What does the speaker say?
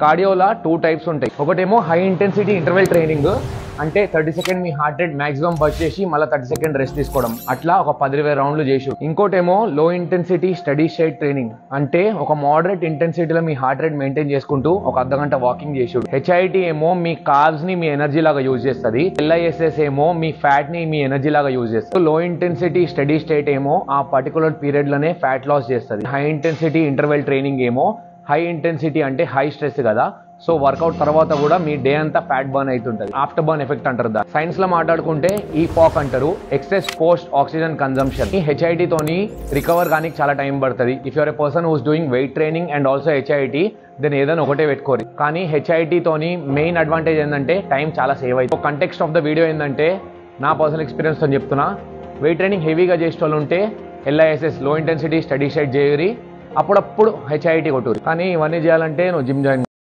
కార్డియోలా 2 types ఉంటాయి. ఒకటేమో high intensity interval training, అంటే 30 సెకండ్ మీ హార్ట్ రేట్ మాక్సిమం బర్స్ట్ చేసి మళ్ళీ 30 సెకండ్ రెస్ట్ తీసుకోవడం, అట్లా ఒక 10-20 రౌండ్లు చేసి. ఇంకోటేమో లో ఇంటెన్సిటీ స్టడీ స్టేట్ ట్రైనింగ్, అంటే ఒక మోడరేట్ ఇంటెన్సిటీలో మీ హార్ట్ రేట్ మెయింటైన్ చేసుకుంటూ ఒక అర్ధగంట వాకింగ్ చేసి. హెచ్ఐటి ఏమో మీ కార్బ్స్ ని మీ ఎనర్జీ లాగా యూజ్ చేస్తుంది. LISS ఏమో మీ ఫ్యాట్ ని మీ ఎనర్జీ లాగా యూజ్ చేస్తుంది. లో ఇంటెన్సిటీ స్టడీ స్టేట్ ఏమో ఆ పర్టికులర్ పీరియడ్ లోనే ఫ్యాట్ లాస్ చేస్తుంది. హై ఇంటెన్సిటీ ఇంటర్వెల్ ట్రైనింగ్ ఏమో హై ఇంటెన్సిటీ అంటే హై స్ట్రెస్ కదా, సో వర్కౌట్ తర్వాత కూడా మీ డే అంతా ఫ్యాట్ బర్న్ అవుతుంటది. ఆఫ్టర్ బర్న్ ఎఫెక్ట్ అంటారు. సైన్స్ లో మాట్లాడుకుంటే EPOC అంటారు, ఎక్సెస్ పోస్ట్ ఆక్సిజన్ కన్జంప్షన్. ఈ HIT తోని రికవర్ కానీ చాలా టైం పడుతుంది. If you're a person who's doing weight training and also HIT, then ఏదైనా ఒకటే పెట్టుకోరు. కానీ HIT తోని మెయిన్ అడ్వాంటేజ్ ఏంటంటే టైం చాలా సేవ్ అవుతుంది. కంటెక్స్ట్ ఆఫ్ ద వీడియో ఏంటంటే నా పర్సనల్ ఎక్స్పీరియన్స్ తో చెప్తున్నా. వెయిట్ ట్రైనింగ్ హెవీగా చేసే వాళ్ళు ఉంటే LISS లో ఇంటెన్సిటీ స్టడీ స్టేట్ చేయరి, అప్పుడప్పుడు HIT కొట్టురు. కానీ ఇవన్నీ చేయాలంటే నువ్వు జిమ్ జాయిన్